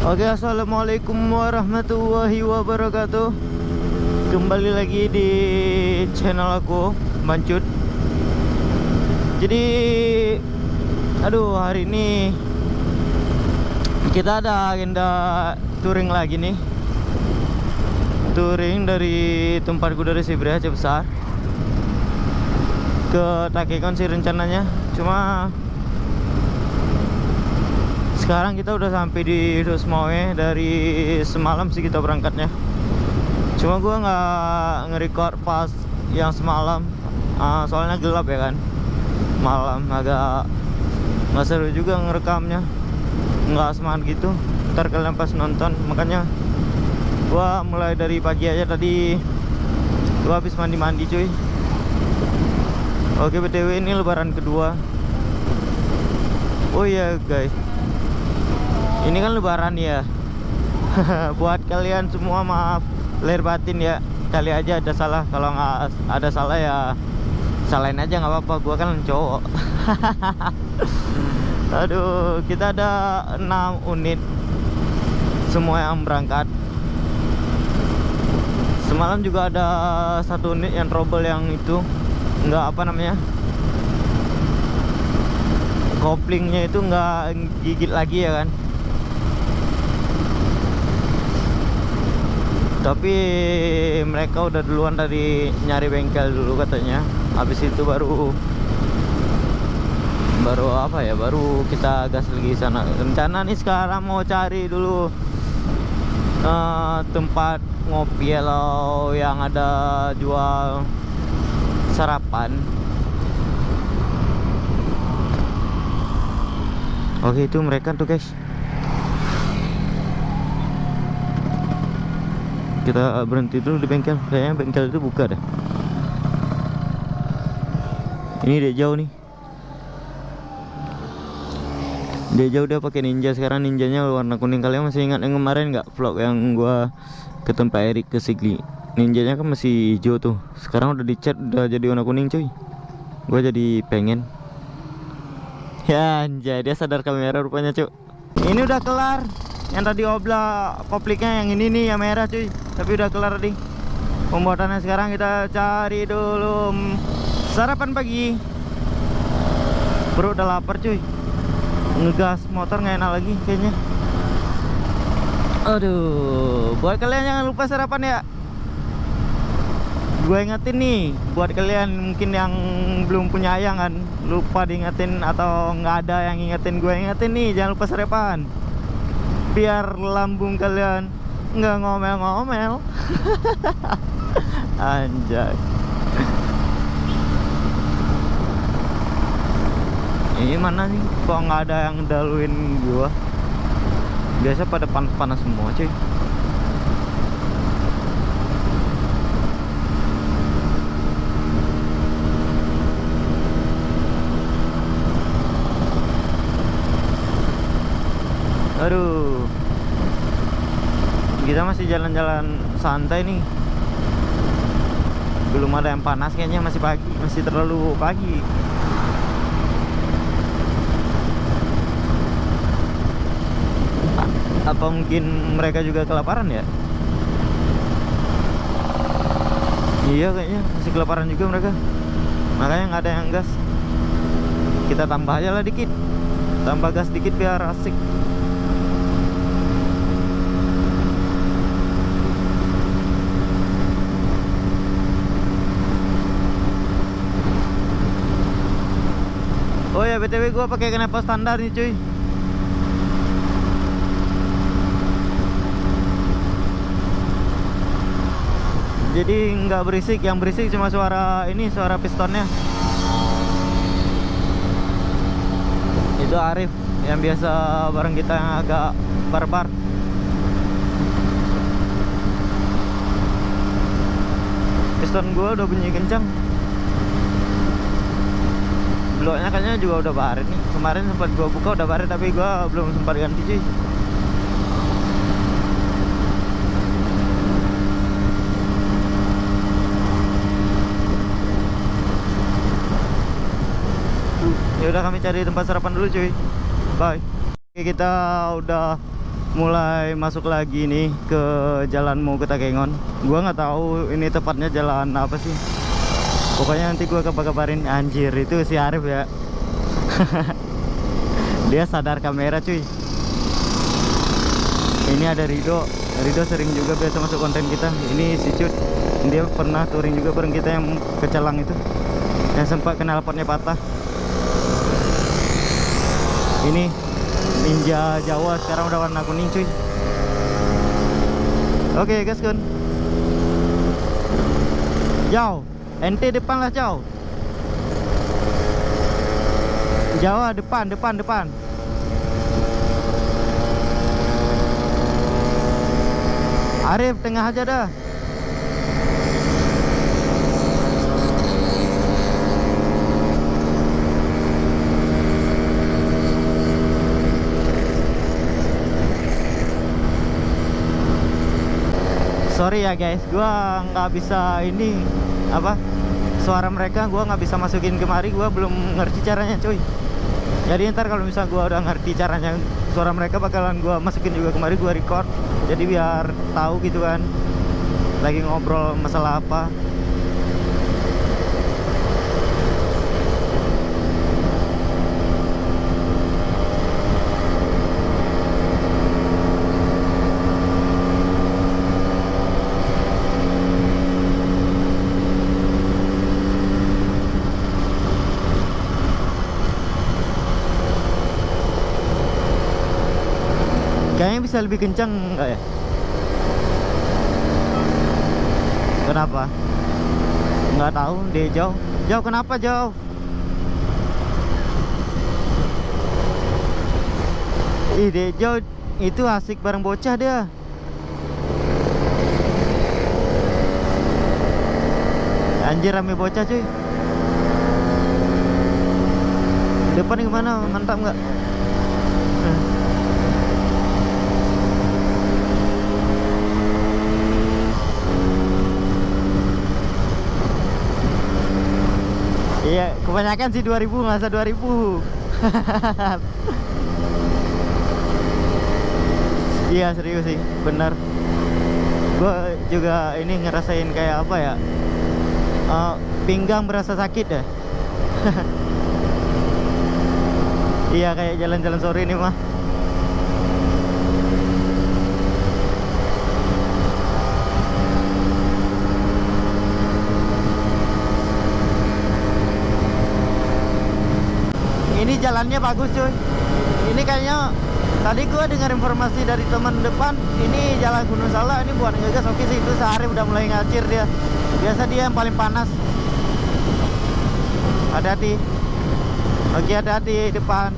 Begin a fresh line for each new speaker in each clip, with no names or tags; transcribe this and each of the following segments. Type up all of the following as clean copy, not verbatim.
Oke, assalamualaikum warahmatullahi wabarakatuh. Kembali lagi di channel aku, Mancut. Jadi, hari ini kita ada agenda touring lagi nih. Touring dari tempatku dari Sibereh Aceh Besar ke Takekon sih rencananya. Cuma sekarang kita udah sampai di Dosmoe. Dari semalam sih kita berangkatnya. Cuma gua nggak nge-record pas yang semalam, soalnya gelap ya kan. Malam agak nggak seru juga ngerekamnya, nggak semangat gitu. Ntar kalian pas nonton. Makanya gua mulai dari pagi aja. Tadi gua habis mandi-mandi cuy. Oke, BTW ini lebaran kedua. Oh iya guys, ini kan lebaran ya. Buat kalian semua maaf lahir batin ya. Kali aja ada salah. Kalau nggak ada salah ya salahin aja, nggak apa-apa. Gua kan cowok. Aduh, kita ada 6 unit semua yang berangkat. Semalam juga ada 1 unit yang trouble, yang itu nggak koplingnya itu nggak gigit lagi ya kan. Tapi mereka udah duluan tadi nyari bengkel dulu katanya. Habis itu baru kita gas lagi sana. Rencana nih sekarang mau cari dulu tempat ngopi atau yang ada jual sarapan. Oke, itu mereka tuh guys. Kita berhenti dulu di bengkel. Kayaknya bengkel itu buka deh. Ini dia jauh nih. Dia jauh, dia pakai Ninja. Sekarang Ninjanya warna kuning. Kalian masih ingat yang kemarin nggak vlog yang gua ke tempat Erik ke Sigli? Ninjanya kan masih hijau tuh. Sekarang udah dicat, udah jadi warna kuning cuy. Gua jadi pengen. Ya anjay, dia sadar kamera rupanya cuy. Ini udah kelar. Yang tadi oblah kopliknya yang ini nih, yang merah cuy. Tapi udah kelar tadi pembuatannya. Sekarang kita cari dulu sarapan pagi. Bro udah lapar cuy. Ngegas motor nggak enak lagi kayaknya. Aduh, buat kalian jangan lupa sarapan ya. Gue ingetin nih, buat kalian mungkin yang belum punya ayang kan, lupa diingetin atau nggak ada yang ingetin. Gue ingetin nih, jangan lupa sarapan, biar lambung kalian nggak ngomel-ngomel. Anjay. Ini mana nih? Kok nggak ada yang daluin gua? Biasa pada panas-panas semua cuy. Aduh, kita masih jalan-jalan santai nih. Belum ada yang panas kayaknya, masih pagi, masih terlalu pagi. Apa mungkin mereka juga kelaparan ya? Iya kayaknya masih kelaparan juga mereka. Makanya nggak ada yang gas. Kita tambah aja lah dikit. Tambah gas dikit biar asik. Oh ya, BTW gua pakai knalpot standar nih cuy. Jadi nggak berisik, yang berisik cuma suara ini, suara pistonnya. Itu Arif yang biasa bareng kita, yang agak barbar. Piston gua udah bunyi kencang. Bloknya kayaknya juga udah baret nih. Kemarin sempat gua buka udah baret, tapi gua belum sempat ganti cuy. Ya udah, kami cari tempat sarapan dulu cuy. Bye. Oke, kita udah mulai masuk lagi nih ke jalan mau ke Takengon. Gua nggak tahu ini tepatnya jalan apa sih. Pokoknya nanti gua kabarin. Anjir, itu si Arif ya. Dia sadar kamera cuy. Ini ada Rido. Rido sering juga biasa masuk konten kita. Ini si Cut, dia pernah touring juga bareng kita yang kecelang itu, yang sempat knalpotnya patah. Ini Ninja Jawa sekarang udah warna kuning cuy. Oke guys kun, jauh ente depan lah, jauh Jawa depan. Arif tengah aja dah. Sorry ya guys, gua nggak bisa ini apa, suara mereka gua nggak bisa masukin kemari, gua belum ngerti caranya cuy. Jadi ntar kalau misal gua udah ngerti caranya, suara mereka bakalan gua masukin juga kemari, gua record. Jadi biar tahu gitu kan lagi ngobrol masalah apa. Kayaknya bisa lebih kencang enggak ya? Kenapa? Nggak tahu deh. Jauh kenapa jauh? Ih deh jauh itu asik bareng bocah dia. Anjir rame bocah cuy. Depan gimana? Mantap nggak? Iya, kebanyakan sih 2000, masa 2000. Iya serius sih, bener. Gue juga ini ngerasain kayak apa ya, pinggang berasa sakit ya. Iya kayak jalan-jalan sore ini mah. Ini jalannya bagus cuy. Ini kayaknya tadi gua dengar informasi dari teman depan, ini jalan Gunung Salak ini buat ngegas. Oke sih, itu sehari udah mulai ngacir dia. Biasa dia yang paling panas. Hati-hati. Oke, hati-hati depan.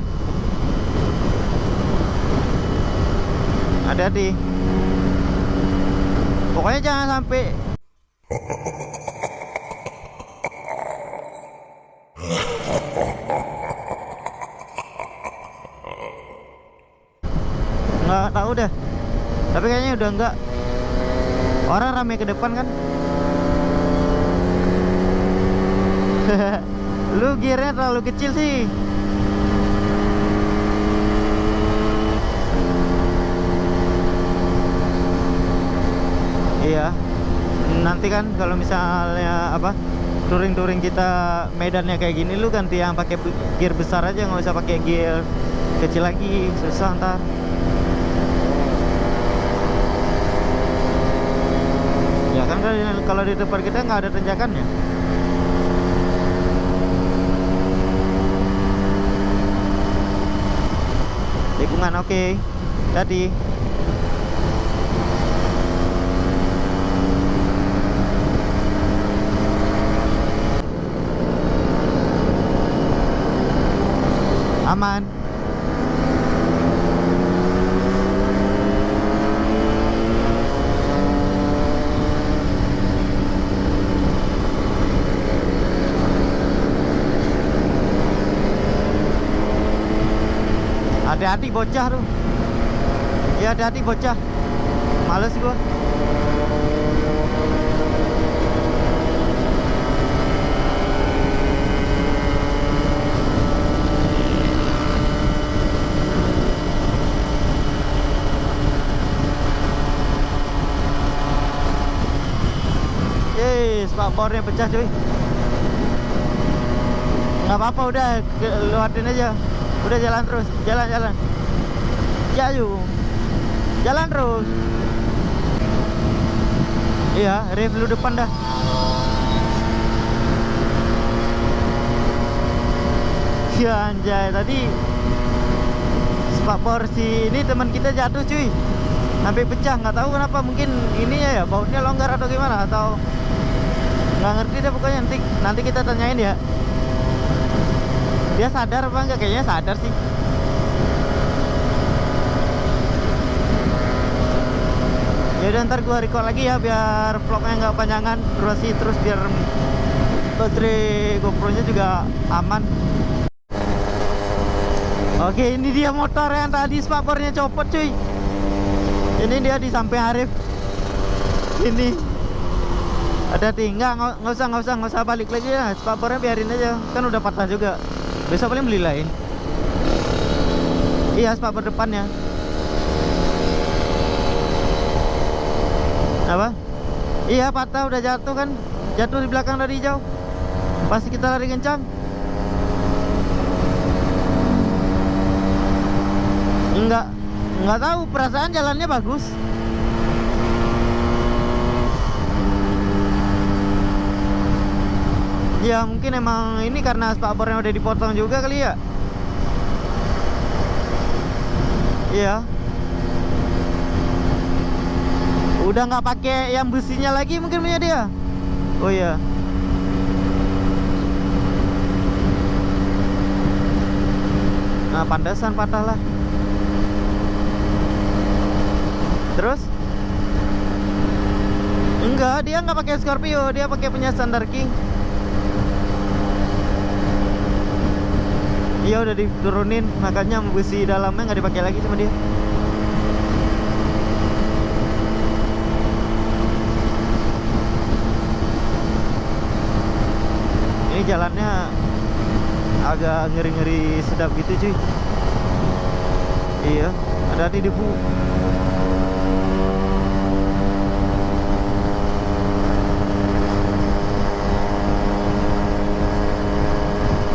Hati-hati. Pokoknya jangan sampai nggak tahu deh, tapi kayaknya udah enggak. Orang rame ke depan kan. Lu gearnya terlalu kecil sih. Iya, nanti kan kalau misalnya apa, touring kita medannya kayak gini, lu ganti yang pakai gear besar aja, nggak usah pakai gear kecil lagi, susah ntar. Ya kan kalau di depan kita nggak ada tanjakannya. Tikungan oke. Tadi aman. Hati-hati bocah tuh. Ya hati-hati bocah. Males gua. powernya pecah cuy. Nggak apa-apa, udah lewatin aja. Udah jalan terus, jalan. Jaju, jalan terus. Iya, review depan dah. Ya anjay, tadi spakbor si ini teman kita jatuh cuy, sampai pecah. Nggak tahu kenapa, mungkin ininya ya bautnya longgar atau gimana, atau nggak ngerti deh pokoknya. Nanti kita tanyain ya, dia sadar apa enggak. Kayaknya sadar sih. Ya udah, ntar gua record lagi ya biar vlognya nggak panjangan durasi, terus biar baterai GoPro-nya juga aman. Oke, ini dia motor yang tadi spakbornya copot cuy. Ini dia di samping Arif. Ini ada tinggal, nggak usah balik lagi ya. Spakbornya biarin aja, kan udah patah juga. Besok paling beli lain. Iya, spakbor depannya. Apa? Iya, patah, udah jatuh kan. Jatuh di belakang dari jauh. Pasti kita lari kencang. Enggak tahu, perasaan jalannya bagus. Ya mungkin emang ini karena spakbornya udah dipotong juga kali ya. Iya. Udah nggak pakai yang besinya lagi mungkin punya dia. Oh iya. Nah, pandasan patah lah. Terus? Enggak, dia nggak pakai Scorpio, dia pakai punya Standard King. Iya, udah diturunin, makanya besi dalamnya nggak dipakai lagi sama dia. Ini jalannya agak ngeri-ngeri sedap gitu cuy. Iya, hati-hati debu.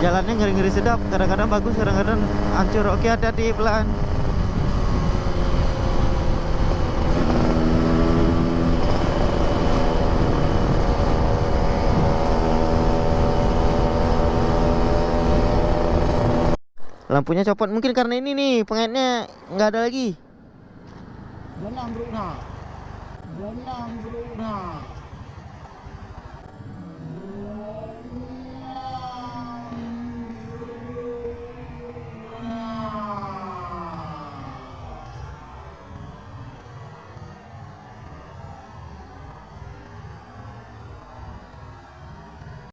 Jalannya ngeri-ngeri sedap, kadang-kadang bagus, kadang-kadang hancur. Oke, hati-hati, pelan. Lampunya copot mungkin karena ini nih, pengaitnya nggak ada lagi.
Benang bro nah.